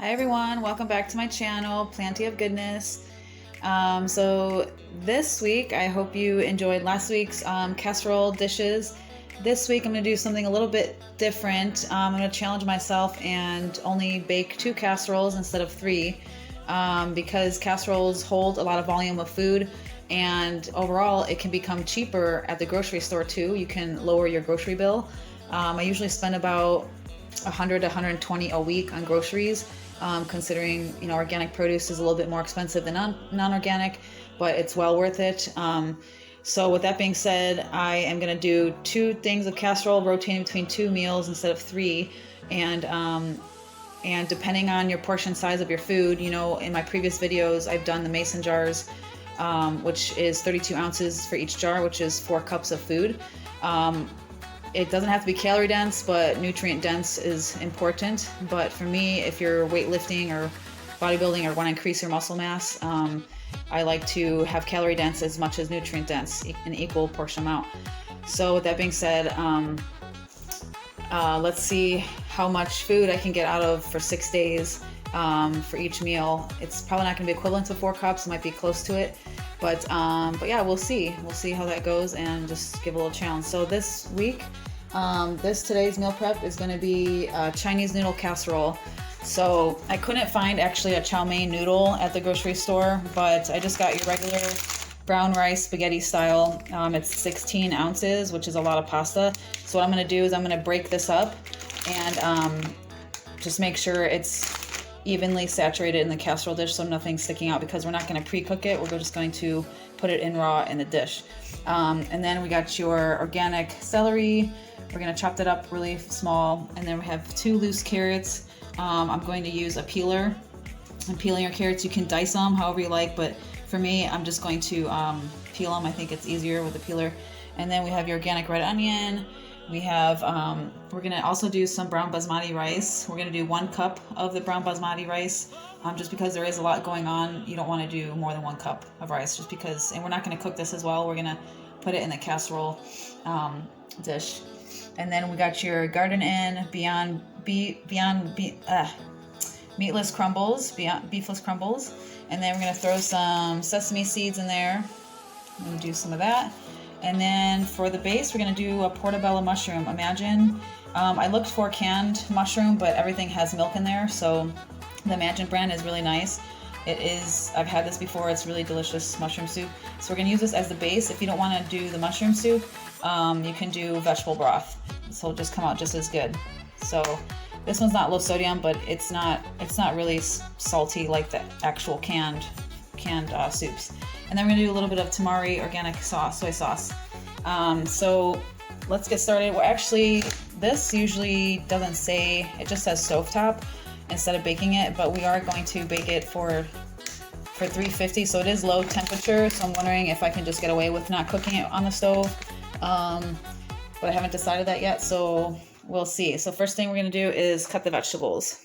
Hi everyone, welcome back to my channel, Plenty of Goodness. So this week, I hope you enjoyed last week's casserole dishes. This week I'm going to do something a little bit different. I'm going to challenge myself and only bake 2 casseroles instead of 3 because casseroles hold a lot of volume of food, and overall it can become cheaper at the grocery store too. You can lower your grocery bill. I usually spend about 100 to 120 a week on groceries, considering organic produce is a little bit more expensive than non-organic, but it's well worth it. So with that being said, I am going to do 2 things of casserole, rotating between 2 meals instead of 3, and depending on your portion size of your food, in my previous videos I've done the mason jars, which is 32 ounces for each jar, which is 4 cups of food. It doesn't have to be calorie dense, but nutrient dense is important. But for me, if you're weightlifting or bodybuilding or want to increase your muscle mass, I like to have calorie dense as much as nutrient dense, an equal portion amount. So with that being said, let's see how much food I can get out of for 6 days for each meal. It's probably not going to be equivalent to 4 cups. It might be close to it. But yeah, we'll see. We'll see how that goes and just give a little challenge. So this week, today's meal prep is going to be Chinese noodle casserole. So I couldn't find actually a chow mein noodle at the grocery store, but I just got your regular brown rice spaghetti style. It's 16 ounces, which is a lot of pasta. So what I'm going to do is I'm going to break this up and just make sure it's evenly saturated in the casserole dish so nothing's sticking out, because we're not going to pre-cook it. We're just going to put it in raw in the dish. And then we got your organic celery. We're going to chop that up really small. And then we have 2 loose carrots. I'm going to use a peeler. And peeling your carrots, you can dice them however you like, but for me, I'm just going to peel them. I think it's easier with a peeler. And then we have your organic red onion. We have, we're going to also do some brown basmati rice. We're going to do 1 cup of the brown basmati rice, just because there is a lot going on. You don't want to do more than 1 cup of rice, just because, and we're not going to cook this as well. We're going to put it in the casserole dish. And then we got your gardein meatless crumbles, beefless crumbles. And then we're going to throw some sesame seeds in there. I'm going to do some of that. And then for the base, we're going to do a portobello mushroom. Imagine, I looked for canned mushroom, but everything has milk in there. So the Imagine brand is really nice. It is, I've had this before. It's really delicious mushroom soup. So we're going to use this as the base. If you don't want to do the mushroom soup, you can do vegetable broth. So it'll just come out just as good. So this one's not low sodium, but it's not really salty like the actual canned soups. And then we're gonna do a little bit of tamari organic sauce, soy sauce. So let's get started. Well, actually, this usually doesn't say, it just says stovetop instead of baking it, but we are going to bake it for 350. So it is low temperature. So I'm wondering if I can just get away with not cooking it on the stove. But I haven't decided that yet, so we'll see. So first thing we're gonna do is cut the vegetables.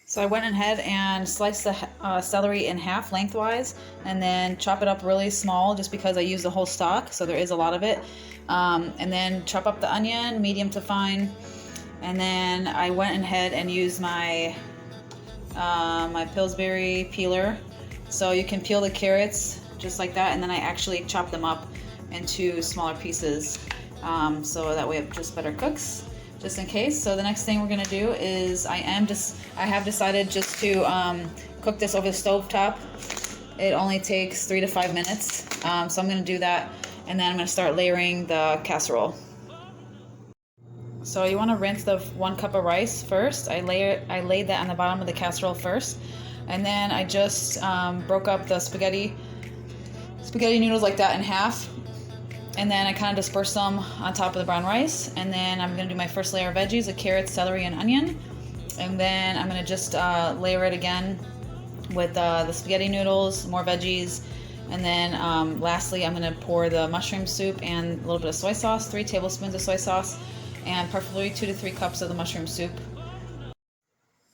So I went ahead and sliced the celery in half lengthwise, and then chop it up really small just because I use the whole stalk, so there is a lot of it. And then chop up the onion, medium to fine. And then I went ahead and used my my Pillsbury peeler. So you can peel the carrots just like that, and then I actually chop them up into smaller pieces, so that way it just better cooks, just in case. So the next thing we're gonna do is I have decided just to cook this over the stove top. It only takes 3 to 5 minutes, so I'm gonna do that, and then I'm gonna start layering the casserole. So you want to rinse the 1 cup of rice first. I laid that on the bottom of the casserole first, and then I just broke up the spaghetti noodles like that in half. And then I kind of disperse them on top of the brown rice. And then I'm going to do my first layer of veggies, the carrots, celery, and onion. And then I'm going to just layer it again with the spaghetti noodles, more veggies. And then lastly, I'm going to pour the mushroom soup and a little bit of soy sauce, 3 tablespoons of soy sauce, and preferably 2 to 3 cups of the mushroom soup.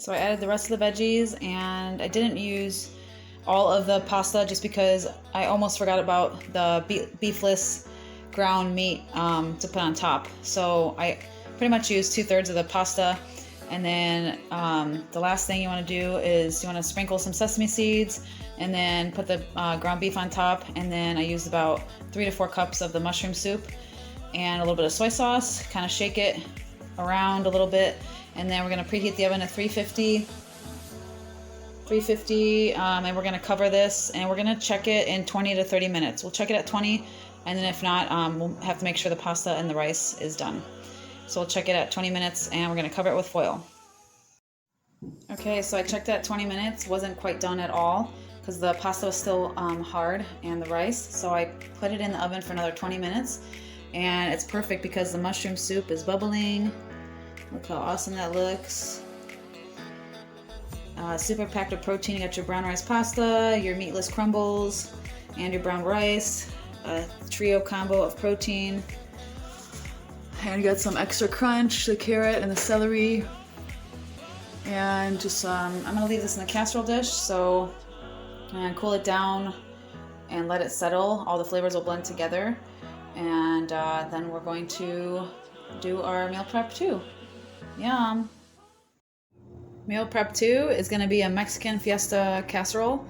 So I added the rest of the veggies, and I didn't use all of the pasta just because I almost forgot about the beefless ground meat to put on top. So I pretty much used 2/3 of the pasta And then the last thing you want to do is you want to sprinkle some sesame seeds and then put the ground beef on top. And then I used about 3 to 4 cups of the mushroom soup and a little bit of soy sauce. Kind of shake it around a little bit. And then we're going to preheat the oven at 350. And we're going to cover this and we're going to check it in 20 to 30 minutes. We'll check it at 20, and then if not, we'll have to make sure the pasta and the rice is done. So we'll check it at 20 minutes and we're going to cover it with foil. Okay, so I checked at 20 minutes, wasn't quite done at all because the pasta was still hard and the rice. So I put it in the oven for another 20 minutes and it's perfect because the mushroom soup is bubbling. Look how awesome that looks. Super packed with protein. You got your brown rice pasta, your meatless crumbles, and your brown rice. A trio combo of protein. And you got some extra crunch, the carrot and the celery. And just, I'm gonna leave this in the casserole dish, so, and cool it down and let it settle. All the flavors will blend together. And then we're going to do our meal prep too. Yum. Meal prep 2 is going to be a Mexican fiesta casserole.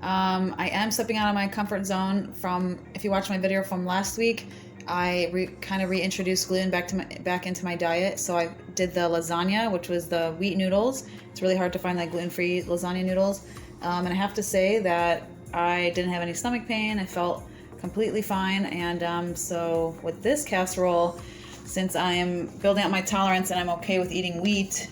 I am stepping out of my comfort zone from, if you watched my video from last week, I kind of reintroduced gluten back into my diet. So I did the lasagna, which was the wheat noodles. It's really hard to find like gluten-free lasagna noodles. And I have to say that I didn't have any stomach pain. I felt completely fine. And so with this casserole, since I am building up my tolerance and I'm okay with eating wheat,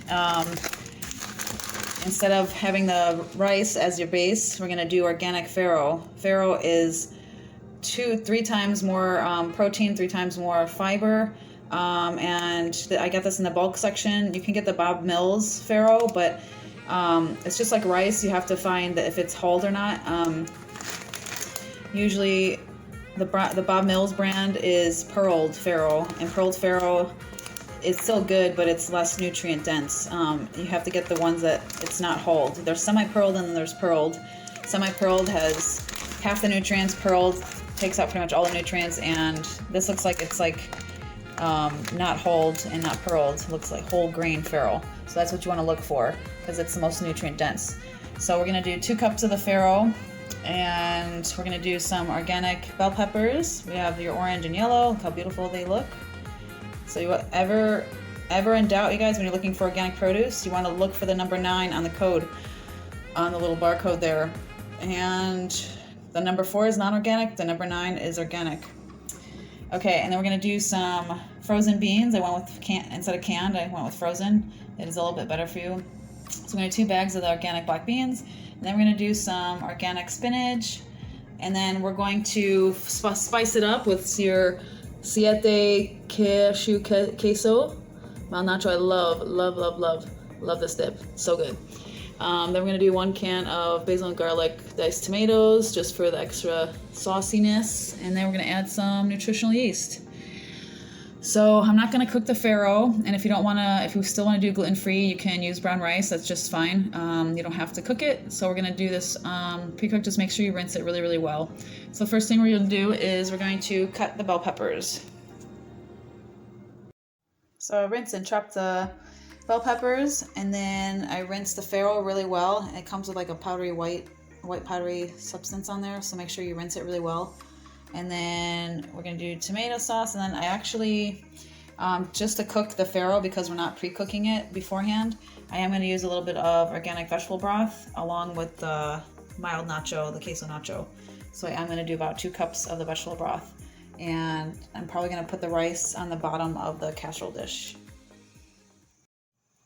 instead of having the rice as your base, we're going to do organic farro. Farro is 3 times more protein, 3 times more fiber. And I got this in the bulk section. You can get the Bob Mills farro, but it's just like rice. You have to find that if it's hulled or not. Usually the Bob Mills brand is pearled farro, and pearled farro, it's still good, but it's less nutrient dense. You have to get the ones that it's not hulled. There's semi-pearled and then there's pearled. Semi-pearled has half the nutrients. Pearled takes out pretty much all the nutrients, and this looks like it's like not hulled and not pearled. It looks like whole grain farro. So that's what you want to look for because it's the most nutrient dense. So we're going to do 2 cups of the farro, and we're going to do some organic bell peppers. We have your orange and yellow. Look how beautiful they look. So you ever in doubt, you guys, when you're looking for organic produce, you want to look for the number 9 on the code, on the little barcode there. And the number 4 is non-organic, the number 9 is organic. Okay, and then we're going to do some frozen beans. I went with instead of canned, I went with frozen. It is a little bit better for you. So we're going to do 2 bags of the organic black beans. And then we're going to do some organic spinach. And then we're going to spice it up with your Siete cashew queso. Malnacho, I love this dip. So good. Then we're gonna do 1 can of basil and garlic diced tomatoes just for the extra sauciness, and then we're gonna add some nutritional yeast. So I'm not gonna cook the farro, and if you still wanna do gluten-free, you can use brown rice. That's just fine. You don't have to cook it. So we're gonna do this pre-cooked. Just make sure you rinse it really, really well. So the first thing we're gonna do is we're going to cut the bell peppers. So I rinse and chop the bell peppers, and then I rinse the farro really well. It comes with like a powdery white powdery substance on there, so make sure you rinse it really well. And then we're gonna do tomato sauce, and then I actually, just to cook the farro, because we're not pre-cooking it beforehand, I am gonna use a little bit of organic vegetable broth along with the mild nacho, the queso nacho. So I'm gonna do about 2 cups of the vegetable broth, and I'm probably gonna put the rice on the bottom of the casserole dish.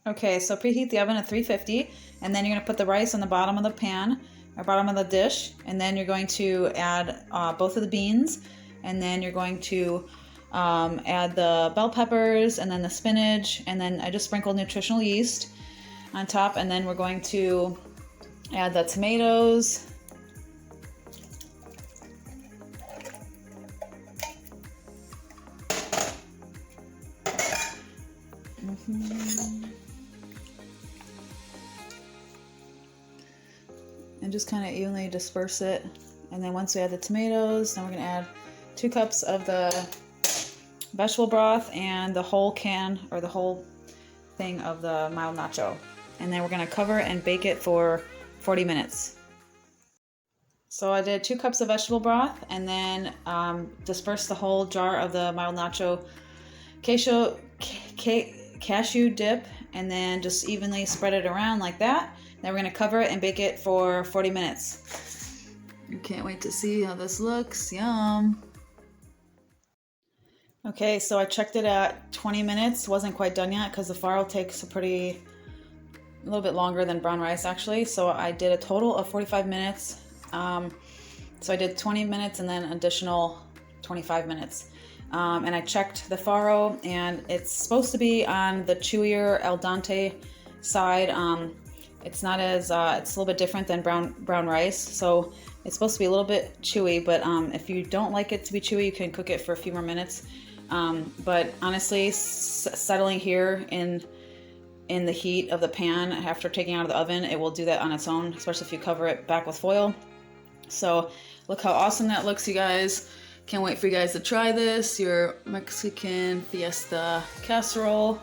Okay, so preheat the oven at 350, and then you're gonna put the rice on the bottom of the pan, or bottom of the dish, and then you're going to add both of the beans, and then you're going to add the bell peppers, and then the spinach, and then I just sprinkled nutritional yeast on top, and then we're going to add the tomatoes, and just kind of evenly disperse it. And then once we add the tomatoes, then we're going to add 2 cups of the vegetable broth and the whole can, or the whole thing of the mild nacho. And then we're gonna cover and bake it for 40 minutes. So I did 2 cups of vegetable broth and then dispersed the whole jar of the mild nacho cashew dip, and then just evenly spread it around like that. Then we're gonna cover it and bake it for 40 minutes. I can't wait to see how this looks. Yum. Okay, so I checked it at 20 minutes. Wasn't quite done yet because the farro takes a little bit longer than brown rice actually. So I did a total of 45 minutes. So I did 20 minutes and then additional 25 minutes. And I checked the farro, and it's supposed to be on the chewier al dente side. It's not as, it's a little bit different than brown rice. So it's supposed to be a little bit chewy, but if you don't like it to be chewy, you can cook it for a few more minutes. But honestly, settling here in the heat of the pan after taking out of the oven, it will do that on its own, especially if you cover it back with foil. So look how awesome that looks, you guys. Can't wait for you guys to try this, your Mexican fiesta casserole.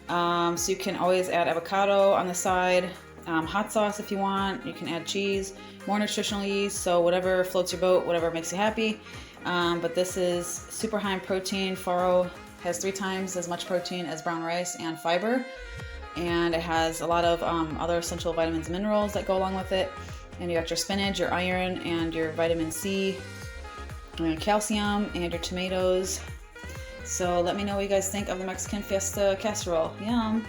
So you can always add avocado on the side, hot sauce if you want. You can add cheese, more nutritional yeast, so whatever floats your boat, whatever makes you happy. But this is super high in protein. Farro has 3 times as much protein as brown rice and fiber. And it has a lot of other essential vitamins and minerals that go along with it. And you got your spinach, your iron, and your vitamin C, and your calcium, and your tomatoes. So let me know what you guys think of the Mexican fiesta casserole. Yum!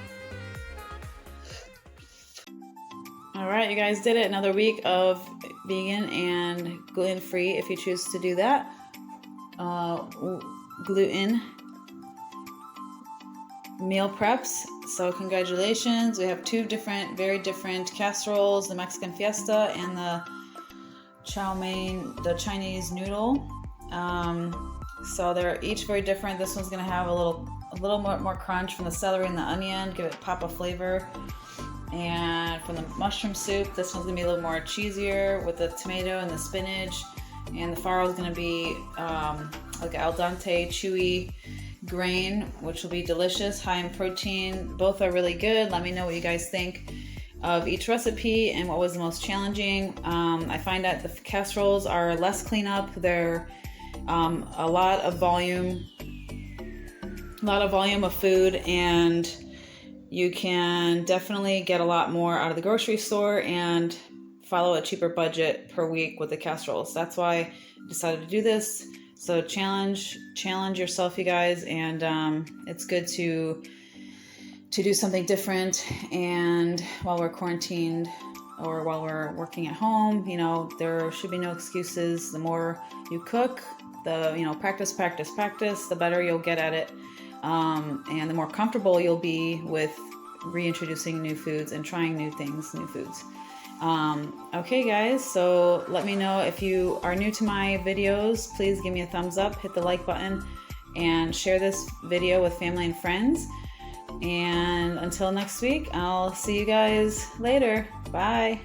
Alright, you guys did it. Another week of vegan and gluten-free if you choose to do that. Gluten meal preps. So congratulations. We have 2 very different casseroles, the Mexican fiesta and the chow mein, the Chinese noodle. So they're each very different. This one's gonna have a little more crunch from the celery and the onion, give it a pop of flavor. And from the mushroom soup, this one's gonna be a little more cheesier with the tomato and the spinach. And the farro is gonna be like al dente, chewy grain, which will be delicious, high in protein. Both are really good. Let me know what you guys think of each recipe and what was the most challenging. I find that the casseroles are less cleanup. They're a lot of volume of food, and you can definitely get a lot more out of the grocery store and follow a cheaper budget per week with the casseroles. That's why I decided to do this. So challenge yourself, you guys, and it's good to do something different. And while we're quarantined or while we're working at home, there should be no excuses. The more you cook, practice, the better you'll get at it, and the more comfortable you'll be with reintroducing new foods and trying new foods. Okay guys, so let me know if you are new to my videos. Please give me a thumbs up, hit the like button, and share this video with family and friends. And until next week, I'll see you guys later. Bye.